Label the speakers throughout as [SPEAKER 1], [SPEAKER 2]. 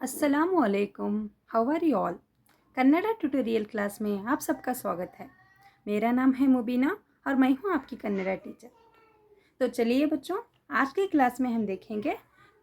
[SPEAKER 1] अस्सलामुअलैकुम, how are you all. Kannada tutorial class में आप सबका स्वागत है। मेरा नाम है मुबीना और मैं हूँ आपकी कन्नड़ा टीचर। तो चलिए बच्चों, आज की क्लास में हम देखेंगे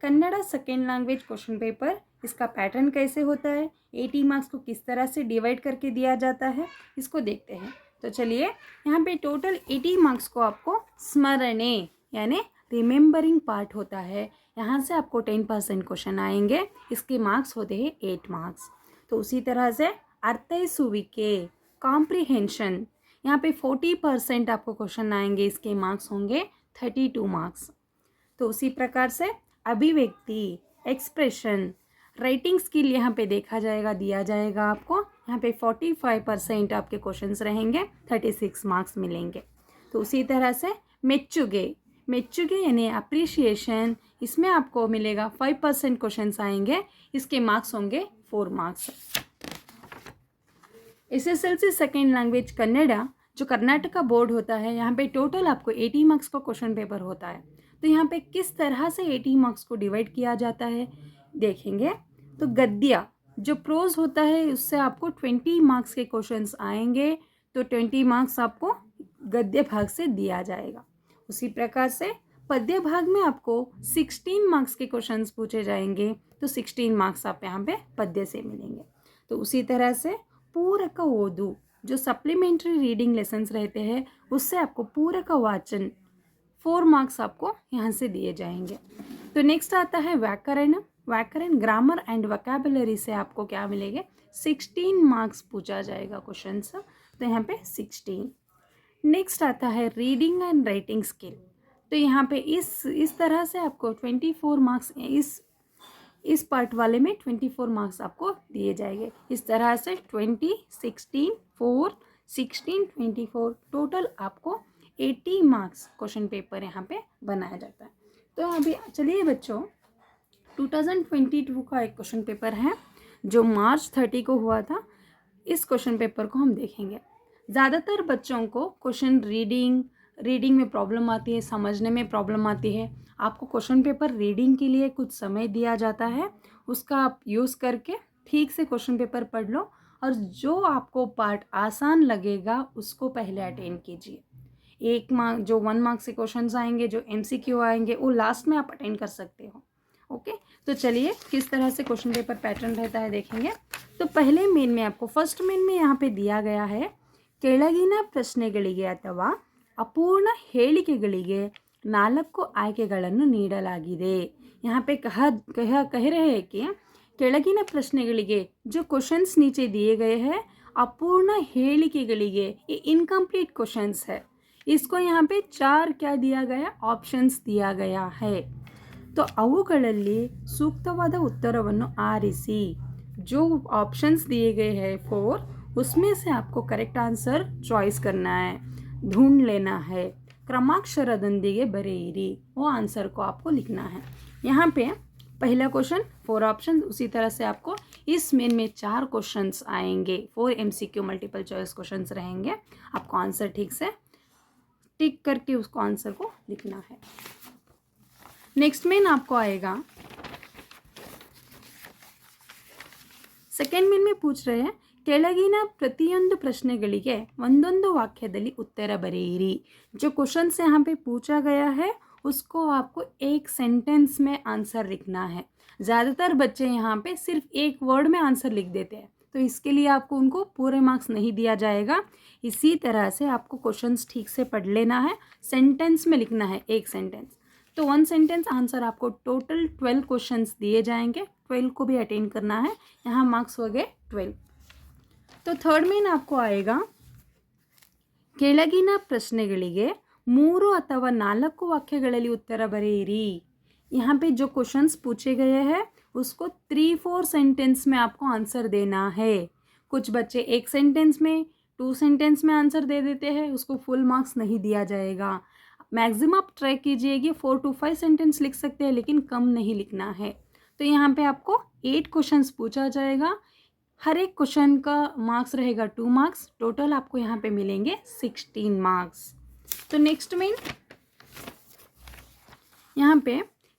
[SPEAKER 1] Kannada second language question paper, इसका पैटर्न कैसे होता है, 80 मार्क्स को किस तरह से डिवाइड करके दिया जाता है, इसको देखते हैं। तो चलिए, यहाँ पे टोटल 80 मार्क्स को आपको स्मरणे यानी रिमेंबरिंग पार्ट होता है। यहाँ से आपको 10% क्वेश्चन आएंगे, इसके मार्क्स होते हैं 8 मार्क्स। तो उसी तरह से अर्थैसुविके कॉम्प्रिहेंशन, यहाँ पे 40% आपको क्वेश्चन आएंगे, इसके मार्क्स होंगे 32 मार्क्स। तो उसी प्रकार से अभिव्यक्ति, एक्सप्रेशन, राइटिंग स्किल यहाँ पे देखा जाएगा, दिया जाएगा आपको। यहाँ पे 45% आपके क्वेश्चंस रहेंगे, 36 मार्क्स मिलेंगे। तो उसी तरह से मेच्चुगे, मेच्चुगे यानी अप्रिशिएशन, इसमें आपको मिलेगा 5% क्वेश्चंस आएंगे, इसके मार्क्स होंगे 4 marks. SSLC second language Kannada जो कर्नाटका बोर्ड होता है, यहाँ पे टोटल आपको 80 मार्क्स का क्वेश्चन पेपर होता है। तो यहाँ पे किस तरह से 80 मार्क्स को डिवाइड किया जाता है देखेंगे। तो गद्य जो प्रोज होता है, उससे आपको 20 मार्क्स के क्वेश्चंस आएंगे, तो 20 मार्क्स आपको गद्य भाग से दिया जाएगा। उसी प्रकार से पद्य भाग में आपको 16 मार्क्स के क्वेश्चंस पूछे जाएंगे, तो 16 मार्क्स आप यहाँ पे पद्य से मिलेंगे। तो उसी तरह से पूरक ओदु जो सप्लीमेंट्री रीडिंग लेसन्स रहते हैं, उससे आपको पूरक वाचन 4 मार्क्स आपको यहाँ से दिए जाएंगे। तो नेक्स्ट आता है व्याकरण। व्याकरण ग्रामर एंड वोकैबुलरी से आपको क्या मिलेंगे, 16 मार्क्स पूछा जाएगा क्वेश्चंस, तो यहाँ पे 16। नेक्स्ट आता है रीडिंग एंड राइटिंग स्किल। तो यहाँ पे इस तरह से आपको 24 मार्क्स, इस पार्ट वाले में 24 मार्क्स आपको दिए जाएंगे। इस तरह से 20, 16, 4, 16, 24 टोटल आपको 80 मार्क्स क्वेश्चन पेपर यहाँ पे बनाया जाता है। तो अभी चलिए बच्चों, 2022 का एक क्वेश्चन पेपर है जो मार्च 30 को हुआ था। इस क्वेश्चन पेपर को हम देखेंगे। ज़्यादातर बच्चों को क्वेश्चन रीडिंग में प्रॉब्लम आती है, समझने में प्रॉब्लम आती है। आपको क्वेश्चन पेपर रीडिंग के लिए कुछ समय दिया जाता है, उसका आप यूज़ करके ठीक से क्वेश्चन पेपर पढ़ लो, और जो आपको पार्ट आसान लगेगा उसको पहले अटेंड कीजिए। 1 मार्क जो 1 मार्क से क्वेश्चंस आएंगे, जो MCQ आएंगे, वो लास्ट में आप अटेंड कर सकते हो। ओके, तो चलिए किस तरह से क्वेश्चन पेपर पैटर्न रहता है देखेंगे। तो पहले मेन में आपको फर्स्ट मेन में यहाँ पे दिया गया है, ಕೆಳಗಿನ ಪ್ರಶ್ನೆಗಳಿಗೆ ಅಥವಾ ಅಪೂರ್ಣ ಹೇಳಿಕೆಗಳಿಗೆ 4 ಆಯ್ಕೆಗಳನ್ನು ನೀಡಲಾಗಿದೆ। यहाँ पे कह रहे हैं कि ಕೆಳಗಿನ ಪ್ರಶ್ನೆಗಳಿಗೆ जो क्वेश्चंस नीचे दिए गए हैं, अपूर्ण ಹೇಳಿಕೆಗಳಿಗೆ, ये इनकम्प्लीट क्वेश्चंस है। इसको यहाँ पे 4 क्या दिया गया, ऑप्शंस दिया गया है। तो ಅವುಗಳಲ್ಲಿ ಸೂಕ್ತವಾದ ಉತ್ತರವನ್ನು ಆರಿಸಿ। जो ऑप्शंस दिए गए हैं 4, उसमें से आपको करेक्ट आंसर चॉइस करना है, ढूंढ लेना है। क्रमाक्षरदೊಂದಿಗೆ ಬರೆಯಿರಿ, वो आंसर को आपको लिखना है। यहाँ पे पहला क्वेश्चन 4 ऑप्शन, उसी तरह से आपको इस मेन में 4 क्वेश्चंस आएंगे, 4 MCQ मल्टीपल चॉइस क्वेश्चंस रहेंगे। आपको आंसर ठीक से टिक करके उसको आंसर को लिखना है। नेक्स्ट मेन आपको आएगा, सेकेंड मेन में पूछ रहे हैं ಕೆಳಗಿನ ಪ್ರತಿಯೊಂದು ಪ್ರಶ್ನೆಗಳಿಗೆ ಒಂದೊಂದು ವಾಕ್ಯದಲ್ಲಿ उत्तर बरेरी। जो क्वेश्चन से यहाँ पे पूछा गया है, उसको आपको एक सेंटेंस में आंसर लिखना है। ज़्यादातर बच्चे यहाँ पे सिर्फ एक वर्ड में आंसर लिख देते हैं, तो इसके लिए आपको उनको पूरे मार्क्स नहीं दिया जाएगा। इसी तरह से आपको क्वेश्चंस ठीक से पढ़ लेना है, सेंटेंस में लिखना है, एक सेंटेंस। तो 1 सेंटेंस आंसर आपको टोटल 12 क्वेश्चंस दिए जाएंगे, 12 को भी अटेंड करना है। यहाँ मार्क्स हो गए 12। तो थर्ड मेन आपको आएगा, ಕೆಳಗಿನ ಪ್ರಶ್ನೆಗಳಿಗೆ 3 ಅಥವಾ 4 ವಾಕ್ಯಗಳಲ್ಲಿ उत्तर बरेरी। यहाँ पे जो क्वेश्चंस पूछे गए हैं, उसको 3-4 सेंटेंस में आपको आंसर देना है। कुछ बच्चे एक सेंटेंस में, 2 सेंटेंस में आंसर दे देते हैं, उसको फुल मार्क्स नहीं दिया जाएगा। मैक्सिमम आप ट्राई कीजिएगी 4 to 5 सेंटेंस लिख सकते हैं, लेकिन कम नहीं लिखना है। तो यहाँ पे आपको 8 क्वेश्चंस पूछा जाएगा, हर एक क्वेश्चन का मार्क्स रहेगा 2 मार्क्स, टोटल आपको यहाँ पे मिलेंगे 16 मार्क्स। तो नेक्स्ट मेन यहाँ पे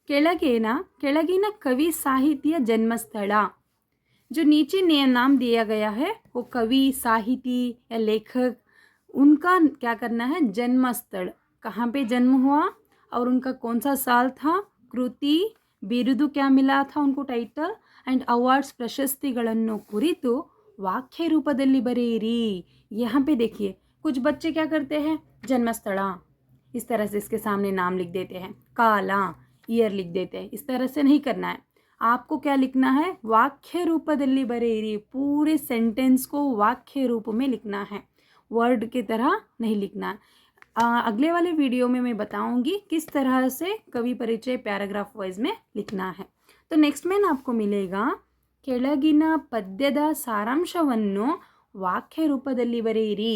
[SPEAKER 1] ಕೆಳಗಿನ कवि साहित्य जन्मस्थಳ। जो नीचे नाम दिया गया है वो कवि साहिती या लेखक, उनका क्या करना है, जन्मस्थल, कहाँ पे जन्म हुआ और उनका कौन सा साल था, कृति, बिरुदु क्या मिला था उनको, टाइटल एंड अवार्ड्स, प्रशस्तिಗಳನ್ನು ಕುರಿತು वाक्य रूपದಲ್ಲಿ बरेरी। यहाँ पे देखिए कुछ बच्चे क्या करते हैं, जन्मस्थला इस तरह से इसके सामने नाम लिख देते हैं, काला ईयर लिख देते हैं। इस तरह से नहीं करना है, आपको क्या लिखना है, वाक्य रूपದಲ್ಲಿ बरेरी, पूरे सेंटेंस को वाक्य रूप में लिखना है, वर्ड की तरह नहीं लिखना है। अगले वाले वीडियो में मैं बताऊंगी किस तरह से कवि परिचय पैराग्राफ वाइज में लिखना है। तो नेक्स्ट में आपको मिलेगा ಕೆಳಗಿನ ಪದ್ಯದ ಸಾರಾಂಶವನ್ನು वाक्य रूपದಲ್ಲಿ बरेरी।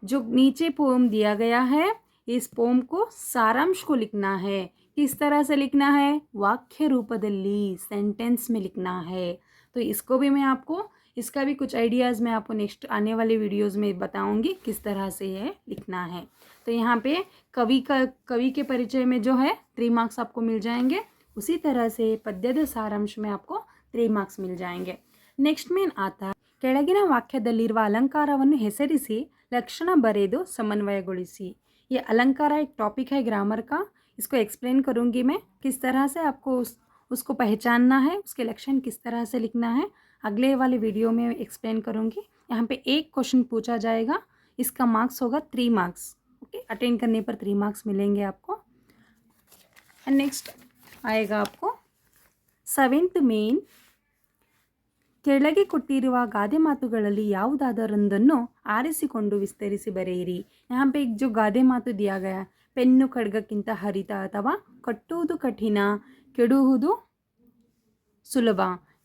[SPEAKER 1] जो नीचे पोम दिया गया है, इस पोम को सारांश को लिखना है। किस तरह से लिखना है, वाक्य रूपದಲ್ಲಿ, सेंटेंस में लिखना है। तो इसको भी मैं आपको, इसका भी कुछ आइडियाज़ मैं आपको नेक्स्ट आने वाले वीडियोज़ में बताऊंगी किस तरह से यह लिखना है। तो यहाँ पे कवि के परिचय में जो है 3 मार्क्स आपको मिल जाएंगे, उसी तरह से पद्यದ सारांश में आपको 3 मार्क्स मिल जाएंगे। नेक्स्ट में आता है ಕೆಳಗಿನ ವಾಕ್ಯದಲ್ಲಿರುವ अलंकारವನ್ನು ಹೆಸರಿಸಿ लक्षण बरेದು समन्वयಗೊಳಿಸಿ। ये अलंकार एक टॉपिक है ग्रामर का, इसको एक्सप्लेन करूँगी मैं किस तरह से आपको उसको पहचानना है, उसके लक्षण किस तरह से लिखना है, अगले वाले वीडियो में एक्सप्लेन करूँगी। यहाँ पे एक क्वेश्चन पूछा जाएगा, इसका मार्क्स होगा 3 मार्क्स। ओके, अटेंड करने पर 3 मार्क्स मिलेंगे आपको। एंड नेक्स्ट आएगा आपको 7th मेन, ಕೆಳಗೆ ಕೊಟ್ಟಿರುವ ಗಾದೆ ಮಾತುಗಳಲ್ಲಿ ಯಾವುದಾದರೊಂದನ್ನು ಆರಿಸಿಕೊಂಡು ವಿಸ್ತರಿಸಿ ಬರೆಯಿರಿ। यहाँ पे एक जो गादे मातु दिया गया है, पेन्नु खड्गಕ್ಕಿಂತ हरित अथवा कಟ್ಟುವುದು कठिन ಕೆಡುವುದು सुलभ।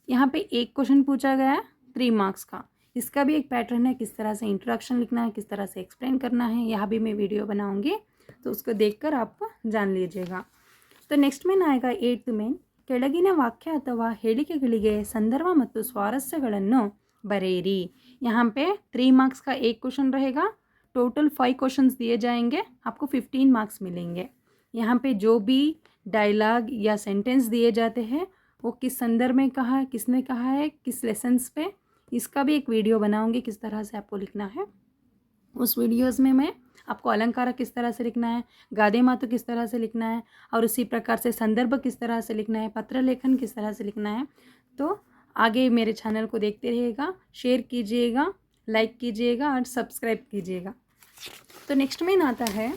[SPEAKER 1] यहाँ पे एक क्वेश्चन पूछा गया है 3 मार्क्स का, इसका भी एक पैटर्न है, किस तरह से इंट्रोडक्शन लिखना है, किस तरह से एक्सप्लेन करना है, यहाँ भी मैं वीडियो बनाऊंगी, तो उसको देखकर आप जान लीजिएगा। तो नेक्स्ट में आएगा 8th मेन, ಕೆಳಗಿನ ವಾಕ್ಯ ಅಥವಾ ಹೇಳಿಕೆಗಳಿಗೆ संदर्भ ಮತ್ತು स्वारस्यಗಳನ್ನು बरेरी। यहाँ पे 3 मार्क्स का एक क्वेश्चन रहेगा, टोटल 5 क्वेश्चंस दिए जाएंगे, आपको 15 मार्क्स मिलेंगे। यहाँ पे जो भी डायलॉग या सेंटेंस दिए जाते हैं वो किस संदर्भ में कहा है, किसने कहा है, किस लेसन्स पे, इसका भी एक वीडियो बनाऊंगी किस तरह से आपको लिखना है। उस वीडियोज़ में मैं आपको अलंकार किस तरह से लिखना है, गादे मातु किस तरह से लिखना है, और उसी प्रकार से संदर्भ किस तरह से लिखना है, पत्र लेखन किस तरह से लिखना है। तो आगे मेरे चैनल को देखते रहिएगा, शेयर कीजिएगा, लाइक कीजिएगा और सब्सक्राइब कीजिएगा। तो नेक्स्ट मेन आता है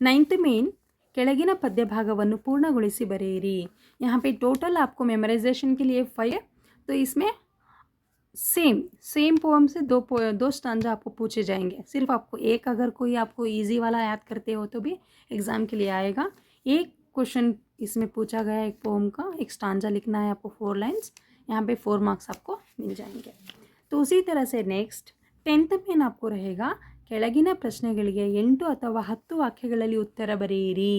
[SPEAKER 1] 9th मेन, ಕೆಳಗಿನ ಪದ್ಯ ಭಾಗವನ್ನು ಪೂರ್ಣಗೊಳಿಸಿ ಬರೆಯಿರಿ। यहाँ पे टोटल आपको मेमोराइजेशन के लिए 5 है, तो इसमें सेम पोएम से दो स्टांजा आपको पूछे जाएंगे। सिर्फ आपको एक, अगर कोई आपको इजी वाला याद करते हो तो भी एग्ज़ाम के लिए आएगा। एक क्वेश्चन इसमें पूछा गया है, एक पोएम का एक स्टांजा लिखना है आपको, 4 लाइन्स, यहाँ पे 4 मार्क्स आपको मिल जाएंगे। तो उसी तरह से नेक्स्ट 10th मेन आपको रहेगा, ಕೆಳಗಿನ ಪ್ರಶ್ನೆಗಳಿಗೆ 8 ಅಥವಾ 10 ವಾಕ್ಯಗಳಲ್ಲಿ उत्तर बरेरी।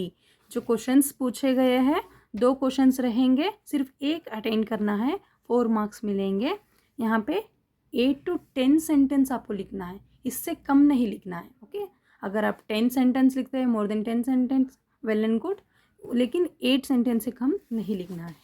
[SPEAKER 1] जो क्वेश्चंस पूछे गए हैं 2 क्वेश्चंस रहेंगे, सिर्फ एक अटेंड करना है, 4 मार्क्स मिलेंगे। यहाँ पे 8 to 10 सेंटेंस आपको लिखना है, इससे कम नहीं लिखना है। ओके, अगर आप 10 सेंटेंस लिखते हैं, more than 10 sentence, well and good, लेकिन 8 सेंटेंस से कम नहीं लिखना है।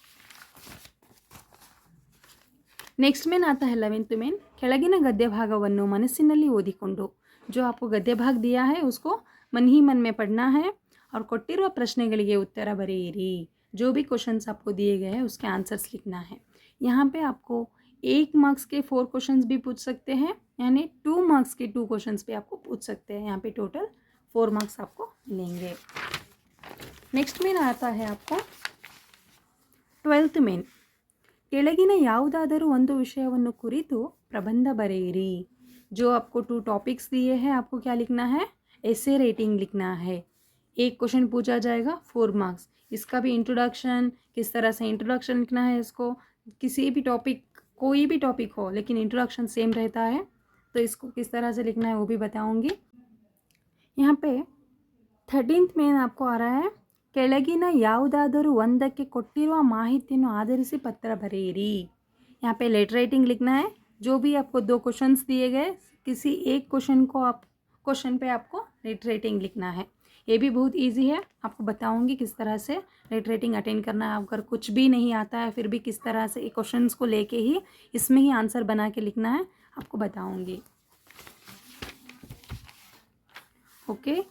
[SPEAKER 1] नेक्स्ट मेन आता है 11th मेन, ಕೆಳಗಿನ ಗದ್ಯ ಭಾಗವನ್ನು ಮನಸ್ಸಿನಲ್ಲಿ ಓದಿಕೊಂಡು। जो आपको गद्य भाग दिया है उसको मन ही मन में पढ़ना है, और ಕೊಟ್ಟಿರುವ ಪ್ರಶ್ನೆಗಳಿಗೆ उत्तर बरेरी। जो भी क्वेश्चंस आपको दिए गए हैं उसके आंसर्स लिखना है। यहाँ पे आपको 1 मार्क्स के 4 क्वेश्चंस भी पूछ सकते हैं, यानी 2 मार्क्स के 2 क्वेश्चंस भी आपको पूछ सकते हैं। यहाँ पे टोटल 4 मार्क्स आपको मिलेंगे। नेक्स्ट मेन आता है आपको 12th मेन, ಕೆಳಗಿನ ಯಾವುದಾದರೂ ಒಂದು ವಿಷಯವನ್ನು ಕುರಿತು ಪ್ರಬಂಧ ಬರೆಯಿರಿ। जो आपको 2 टॉपिक्स दिए हैं, आपको क्या लिखना है, ऐसे रेटिंग लिखना है। एक क्वेश्चन पूछा जाएगा 4 मार्क्स, इसका भी इंट्रोडक्शन, किस तरह से इंट्रोडक्शन लिखना है इसको, किसी भी टॉपिक, कोई भी टॉपिक हो लेकिन इंट्रोडक्शन सेम रहता है, तो इसको किस तरह से लिखना है वो भी बताऊंगी। यहाँ पे 13th मेन आपको आ रहा है, ಕೆಳಗಿನ ಯಾವುದಾದರೂ ಒಂದಕ್ಕೆ ಕೊಟ್ಟಿರುವ ಮಾಹಿತಿಯನ್ನು ಆಧರಿಸಿ ಪತ್ರ ಬರೆಯಿರಿ। यहाँ पे लेटर राइटिंग लिखना है। जो भी आपको 2 क्वेश्चंस दिए गए, किसी एक क्वेश्चन पे आपको लेटर राइटिंग लिखना है। ये भी बहुत इजी है, आपको बताऊंगी किस तरह से लेट राइटिंग अटेंड करना है। अगर कुछ भी नहीं आता है फिर भी किस तरह से क्वेश्चंस को लेके ही इसमें ही आंसर बना के लिखना है, आपको बताऊंगी। ओके,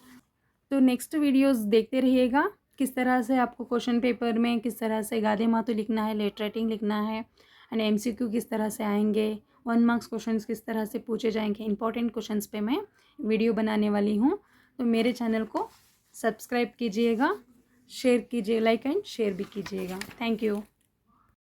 [SPEAKER 1] तो नेक्स्ट वीडियोस देखते रहिएगा किस तरह से आपको क्वेश्चन पेपर में किस तरह से गादे मातु लिखना है, लेट राइटिंग लिखना है, एंड MCQ किस तरह से आएंगे, 1 मार्क्स क्वेश्चंस किस तरह से पूछे जाएंगे, इंपॉर्टेंट क्वेश्चंस पे मैं वीडियो बनाने वाली हूँ। तो मेरे चैनल को सब्सक्राइब कीजिएगा, शेयर कीजिए, लाइक एंड शेयर भी कीजिएगा। Thank you.